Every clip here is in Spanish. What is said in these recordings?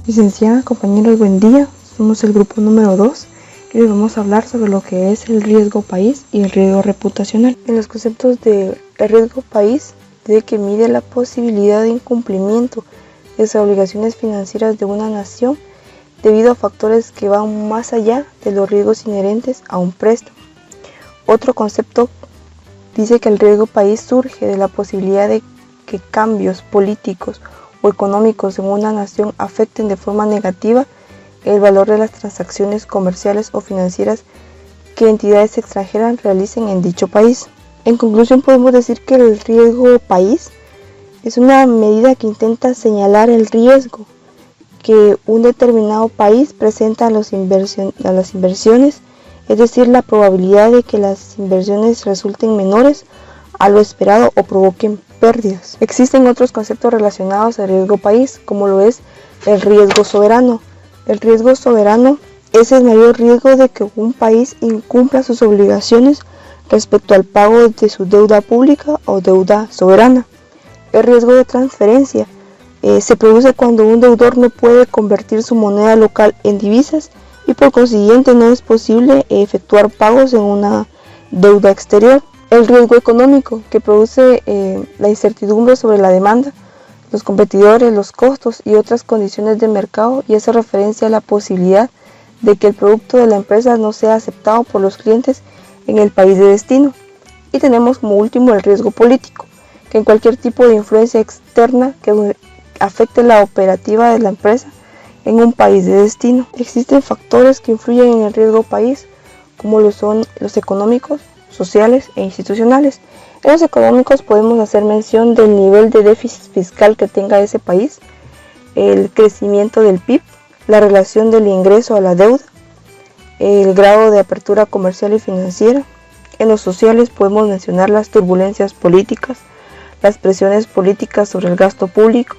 Licenciada, compañeros, buen día. Somos el grupo número 2 y hoy vamos a hablar sobre lo que es el riesgo país y el riesgo reputacional. En los conceptos de riesgo país, dice que mide la posibilidad de incumplimiento de las obligaciones financieras de una nación debido a factores que van más allá de los riesgos inherentes a un préstamo. Otro concepto dice que el riesgo país surge de la posibilidad de que cambios políticos o económicos en una nación afecten de forma negativa el valor de las transacciones comerciales o financieras que entidades extranjeras realicen en dicho país. En conclusión, podemos decir que el riesgo país es una medida que intenta señalar el riesgo que un determinado país presenta a las inversiones, es decir, la probabilidad de que las inversiones resulten menores a lo esperado o provoquen pérdidas. Existen otros conceptos relacionados al riesgo país, como lo es el riesgo soberano. El riesgo soberano es el mayor riesgo de que un país incumpla sus obligaciones respecto al pago de su deuda pública o deuda soberana. El riesgo de transferencia se produce cuando un deudor no puede convertir su moneda local en divisas y por consiguiente no es posible efectuar pagos en una deuda exterior. El riesgo económico, que produce la incertidumbre sobre la demanda, los competidores, los costos y otras condiciones de mercado, y hace referencia a la posibilidad de que el producto de la empresa no sea aceptado por los clientes en el país de destino. Y tenemos como último el riesgo político, que en cualquier tipo de influencia externa que afecte la operativa de la empresa en un país de destino. Existen factores que influyen en el riesgo país, como lo son los económicos, sociales e institucionales. En los económicos podemos hacer mención del nivel de déficit fiscal que tenga ese país, el crecimiento del PIB, la relación del ingreso a la deuda, el grado de apertura comercial y financiera. En los sociales podemos mencionar las turbulencias políticas, las presiones políticas sobre el gasto público.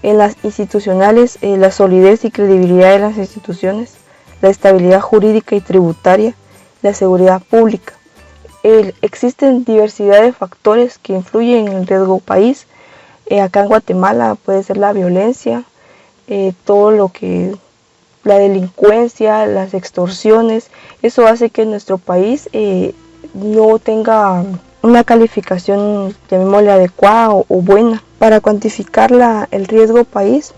En las institucionales, la solidez y credibilidad de las instituciones, la estabilidad jurídica y tributaria, la seguridad pública. Existen diversidad de factores que influyen en el riesgo país. Acá en Guatemala puede ser la violencia, todo lo que la delincuencia, las extorsiones. Eso hace que nuestro país no tenga una calificación, llamémosle adecuada o buena. Para cuantificar el riesgo país,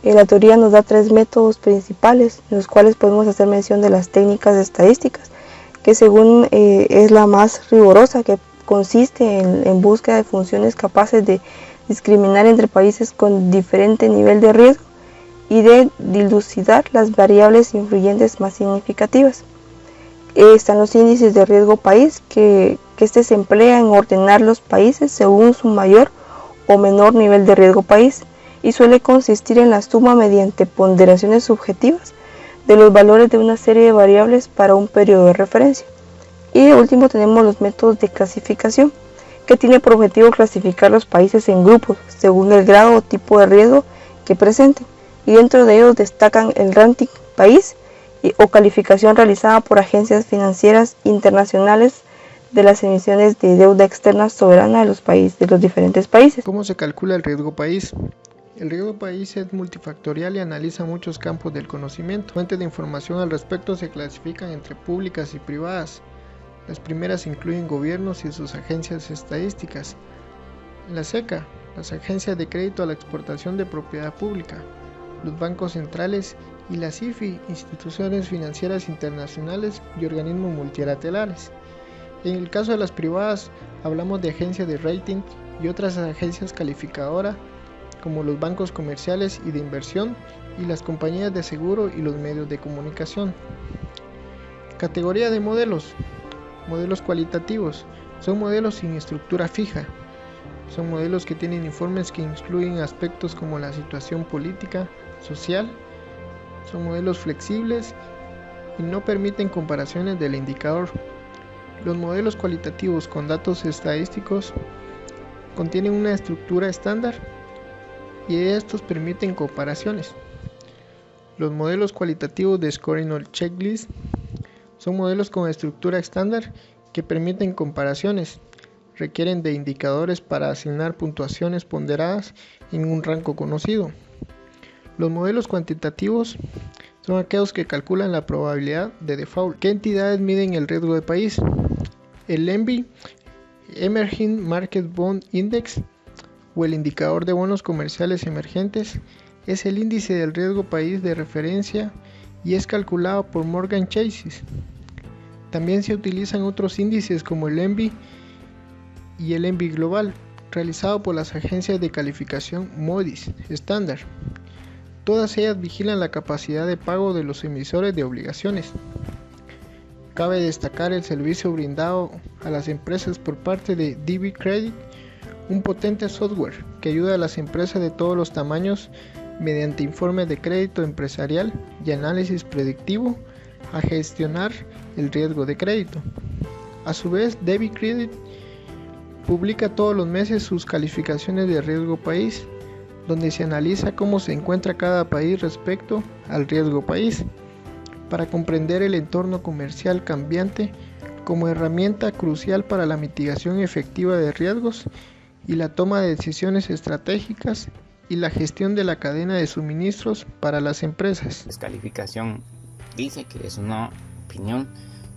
la teoría nos da 3 métodos principales, en los cuales podemos hacer mención de las técnicas estadísticas, que según es la más rigurosa, que consiste en búsqueda de funciones capaces de discriminar entre países con diferente nivel de riesgo y de dilucidar las variables influyentes más significativas. Están los índices de riesgo país, que este se emplea en ordenar los países según su mayor o menor nivel de riesgo país y suele consistir en la suma mediante ponderaciones subjetivas de los valores de una serie de variables para un periodo de referencia. Y de último tenemos los métodos de clasificación, que tiene por objetivo clasificar los países en grupos según el grado o tipo de riesgo que presenten, y dentro de ellos destacan el ranking país o calificación realizada por agencias financieras internacionales de las emisiones de deuda externa soberana de los diferentes países. ¿Cómo se calcula el riesgo país? El riesgo país es multifactorial y analiza muchos campos del conocimiento. Fuentes de información al respecto se clasifican entre públicas y privadas. Las primeras incluyen gobiernos y sus agencias estadísticas. La SECA, las agencias de crédito a la exportación de propiedad pública, los bancos centrales y las IFI, instituciones financieras internacionales y organismos multilaterales. En el caso de las privadas, hablamos de agencias de rating y otras agencias calificadoras, como los bancos comerciales y de inversión y las compañías de seguro y los medios de comunicación. Categoría de modelos. Modelos cualitativos. Son modelos sin estructura fija. Son modelos que tienen informes que incluyen aspectos como la situación política, social. Son modelos flexibles y no permiten comparaciones del indicador. Los modelos cualitativos con datos estadísticos contienen una estructura estándar y estos permiten comparaciones. Los modelos cualitativos de Scoring o Checklist son modelos con estructura estándar que permiten comparaciones. Requieren de indicadores para asignar puntuaciones ponderadas en un rango conocido. Los modelos cuantitativos son aquellos que calculan la probabilidad de default. ¿Qué entidades miden el riesgo de país? El EMBI, Emerging Market Bond Index, o el indicador de bonos comerciales emergentes, es el índice del riesgo país de referencia y es calculado por Morgan Chase. También se utilizan otros índices como el ENVI y el ENVI Global, realizado por las agencias de calificación Moody's Standard. Todas ellas vigilan la capacidad de pago de los emisores de obligaciones. Cabe destacar el servicio brindado a las empresas por parte de DB Credit, un potente software que ayuda a las empresas de todos los tamaños mediante informes de crédito empresarial y análisis predictivo a gestionar el riesgo de crédito. A su vez, DB Credit publica todos los meses sus calificaciones de riesgo país, donde se analiza cómo se encuentra cada país respecto al riesgo país, para comprender el entorno comercial cambiante como herramienta crucial para la mitigación efectiva de riesgos y la toma de decisiones estratégicas y la gestión de la cadena de suministros para las empresas. Descalificación dice que es una opinión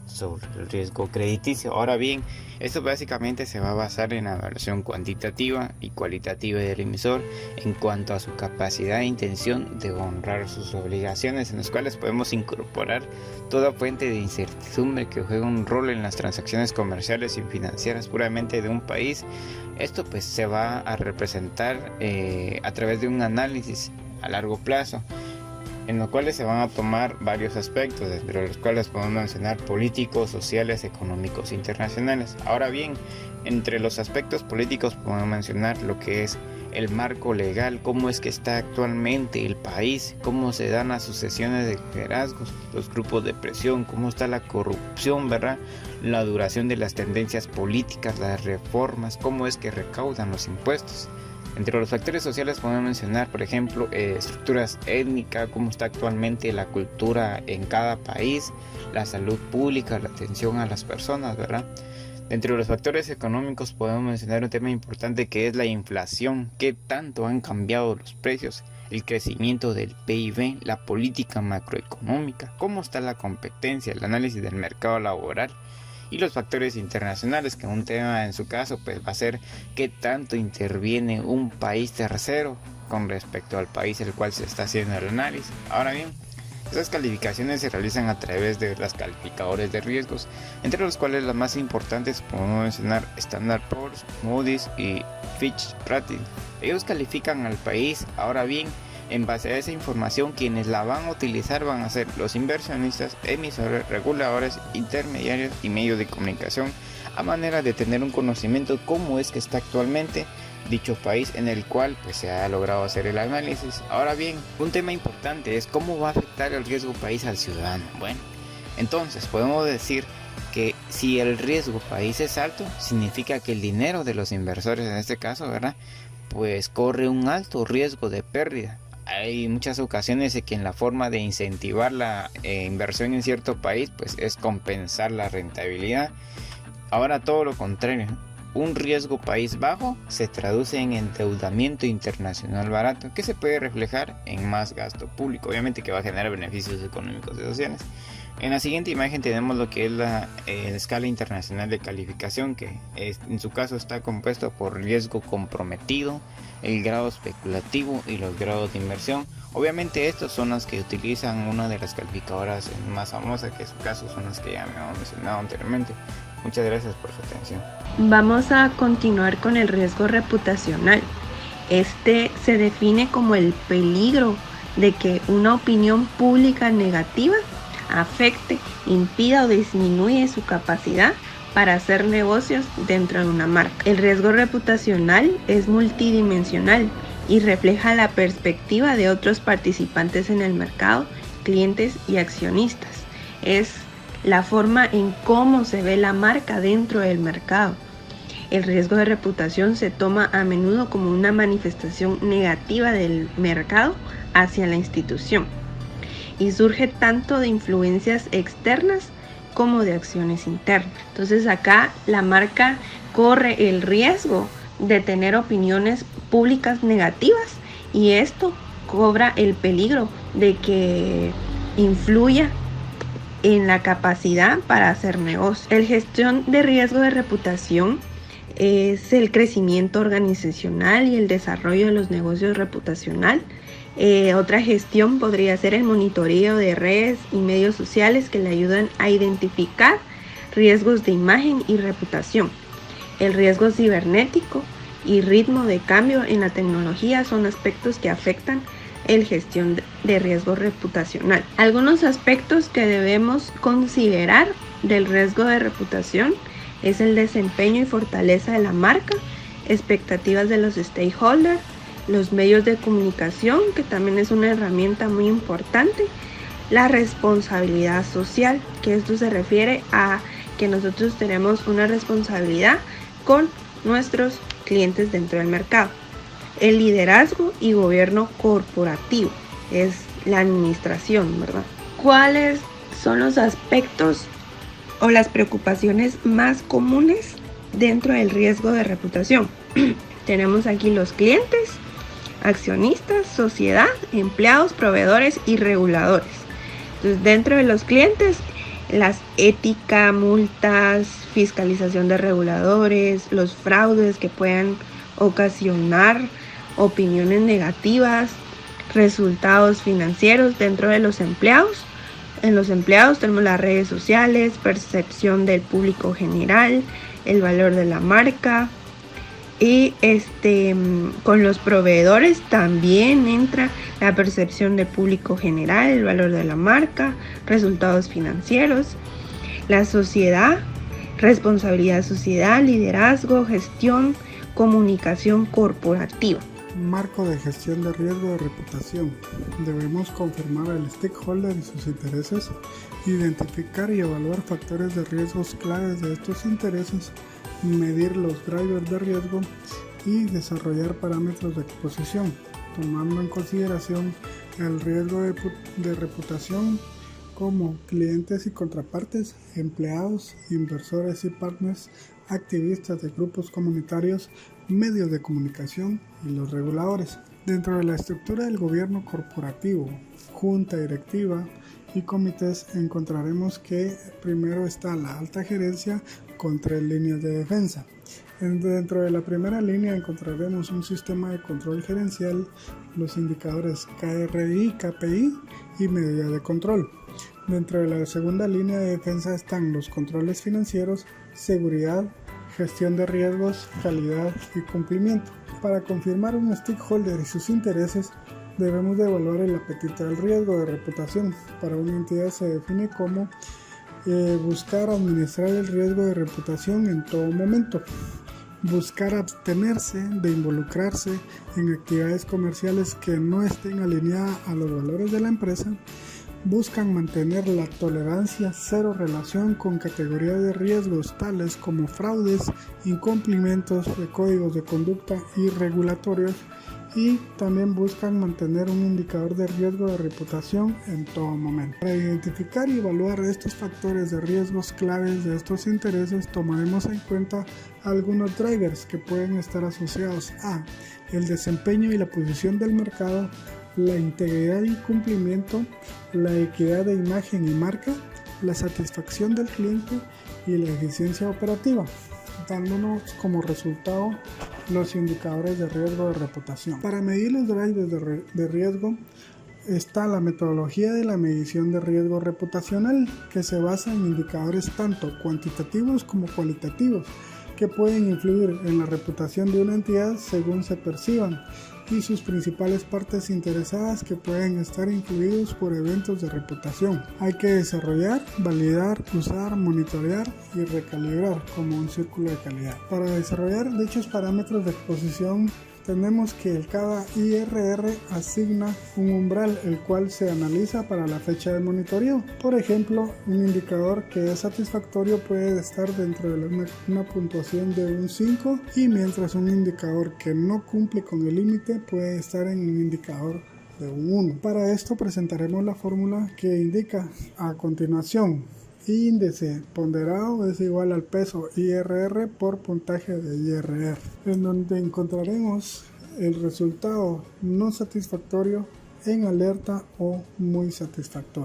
sobre el riesgo crediticio. Ahora bien, esto básicamente se va a basar en la evaluación cuantitativa y cualitativa del emisor en cuanto a su capacidad e intención de honrar sus obligaciones, en las cuales podemos incorporar toda fuente de incertidumbre que juega un rol en las transacciones comerciales y financieras puramente de un país. Esto pues se va a representar a través de un análisis a largo plazo, en los cuales se van a tomar varios aspectos, entre los cuales podemos mencionar políticos, sociales, económicos, internacionales. Ahora bien, entre los aspectos políticos podemos mencionar lo que es el marco legal, cómo es que está actualmente el país, cómo se dan las sucesiones de liderazgos, los grupos de presión, cómo está la corrupción, ¿verdad? La duración de las tendencias políticas, las reformas, cómo es que recaudan los impuestos. Entre los factores sociales podemos mencionar, por ejemplo, estructuras étnicas, cómo está actualmente la cultura en cada país, la salud pública, la atención a las personas, ¿verdad? Entre los factores económicos podemos mencionar un tema importante que es la inflación, qué tanto han cambiado los precios, el crecimiento del PIB, la política macroeconómica, cómo está la competencia, el análisis del mercado laboral. Y los factores internacionales, que un tema en su caso pues va a ser qué tanto interviene un país tercero con respecto al país el cual se está haciendo el análisis. Ahora bien, estas calificaciones se realizan a través de los calificadores de riesgos, entre los cuales las más importantes podemos mencionar Standard & Poor's, Moody's y Fitch Ratings. Ellos califican al país. Ahora bien, en base a esa información, quienes la van a utilizar van a ser los inversionistas, emisores, reguladores, intermediarios y medios de comunicación, a manera de tener un conocimiento de cómo es que está actualmente dicho país en el cual pues se ha logrado hacer el análisis. Ahora bien, un tema importante es cómo va a afectar el riesgo país al ciudadano. Bueno, entonces podemos decir que si el riesgo país es alto, significa que el dinero de los inversores, en este caso, ¿verdad?, pues corre un alto riesgo de pérdida. Hay muchas ocasiones en que la forma de incentivar la inversión en cierto país pues es compensar la rentabilidad. Ahora todo lo contrario, un riesgo país bajo se traduce en endeudamiento internacional barato, que se puede reflejar en más gasto público, obviamente que va a generar beneficios económicos y sociales. En la siguiente imagen tenemos lo que es la escala internacional de calificación, que en su caso está compuesto por riesgo comprometido, el grado especulativo y los grados de inversión. Obviamente estos son las que utilizan una de las calificadoras más famosas, que en su caso son las que ya me hemos mencionado anteriormente. Muchas gracias por su atención. Vamos a continuar con el riesgo reputacional. Este se define como el peligro de que una opinión pública negativa afecte, impida o disminuye su capacidad para hacer negocios dentro de una marca. El riesgo reputacional es multidimensional y refleja la perspectiva de otros participantes en el mercado, clientes y accionistas. Es la forma en cómo se ve la marca dentro del mercado. El riesgo de reputación se toma a menudo como una manifestación negativa del mercado hacia la institución y surge tanto de influencias externas como de acciones internas. Entonces acá la marca corre el riesgo de tener opiniones públicas negativas y esto cobra el peligro de que influya en la capacidad para hacer negocio. El gestión de riesgo de reputación es el crecimiento organizacional y el desarrollo de los negocios reputacional. Otra gestión podría ser el monitoreo de redes y medios sociales que le ayudan a identificar riesgos de imagen y reputación. El riesgo cibernético y ritmo de cambio en la tecnología son aspectos que afectan la gestión de riesgo reputacional. Algunos aspectos que debemos considerar del riesgo de reputación es el desempeño y fortaleza de la marca, expectativas de los stakeholders, los medios de comunicación, que también es una herramienta muy importante, la responsabilidad social, que esto se refiere a que nosotros tenemos una responsabilidad con nuestros clientes dentro del mercado. El liderazgo y gobierno corporativo es la administración, ¿verdad? ¿Cuáles son los aspectos o las preocupaciones más comunes dentro del riesgo de reputación? Tenemos aquí los clientes, accionistas, sociedad, empleados, proveedores y reguladores. Entonces, dentro de los clientes, las ética, multas, fiscalización de reguladores, los fraudes que puedan ocasionar opiniones negativas, resultados financieros. Dentro de los empleados, en los empleados tenemos las redes sociales, percepción del público general, el valor de la marca. Y con los proveedores también entra la percepción del público general, el valor de la marca, resultados financieros. La sociedad, responsabilidad social, liderazgo, gestión, comunicación corporativa. Marco de gestión de riesgo de reputación. Debemos confirmar al stakeholder y sus intereses, identificar y evaluar factores de riesgos claves de estos intereses, medir los drivers de riesgo y desarrollar parámetros de exposición, tomando en consideración el riesgo de reputación como clientes y contrapartes, empleados, inversores y partners, activistas de grupos comunitarios, medios de comunicación y los reguladores. Dentro de la estructura del gobierno corporativo, junta directiva y comités, encontraremos que primero está la alta gerencia con 3 líneas de defensa. Dentro de la primera línea encontraremos un sistema de control gerencial, los indicadores KRI, KPI y medidas de control. Dentro de la segunda línea de defensa están los controles financieros, seguridad, gestión de riesgos, calidad y cumplimiento. Para confirmar un stakeholder y sus intereses, debemos de evaluar el apetito del riesgo de reputación. Para una entidad se define como buscar administrar el riesgo de reputación en todo momento, buscar abstenerse de involucrarse en actividades comerciales que no estén alineadas a los valores de la empresa, buscan mantener la tolerancia cero relación con categorías de riesgos tales como fraudes, incumplimientos de códigos de conducta y regulatorios, y también buscan mantener un indicador de riesgo de reputación en todo momento. Para identificar y evaluar estos factores de riesgos claves de estos intereses, tomaremos en cuenta algunos drivers que pueden estar asociados a el desempeño y la posición del mercado, la integridad y cumplimiento, la equidad de imagen y marca, la satisfacción del cliente y la eficiencia operativa, dándonos como resultado los indicadores de riesgo de reputación. Para medir los drivers de riesgo está la metodología de la medición de riesgo reputacional, que se basa en indicadores tanto cuantitativos como cualitativos que pueden influir en la reputación de una entidad según se perciban, y sus principales partes interesadas que pueden estar influidos por eventos de reputación. Hay que desarrollar, validar, usar, monitorear y recalibrar como un círculo de calidad. Para desarrollar dichos parámetros de exposición, tenemos que cada IRR asigna un umbral, el cual se analiza para la fecha de monitoreo. Por ejemplo, un indicador que es satisfactorio puede estar dentro de una puntuación de un 5, y mientras un indicador que no cumple con el límite puede estar en un indicador de un 1. Para esto presentaremos la fórmula que indica a continuación. Índice ponderado es igual al peso IRR por puntaje de IRR, en donde encontraremos el resultado no satisfactorio, en alerta o muy satisfactorio.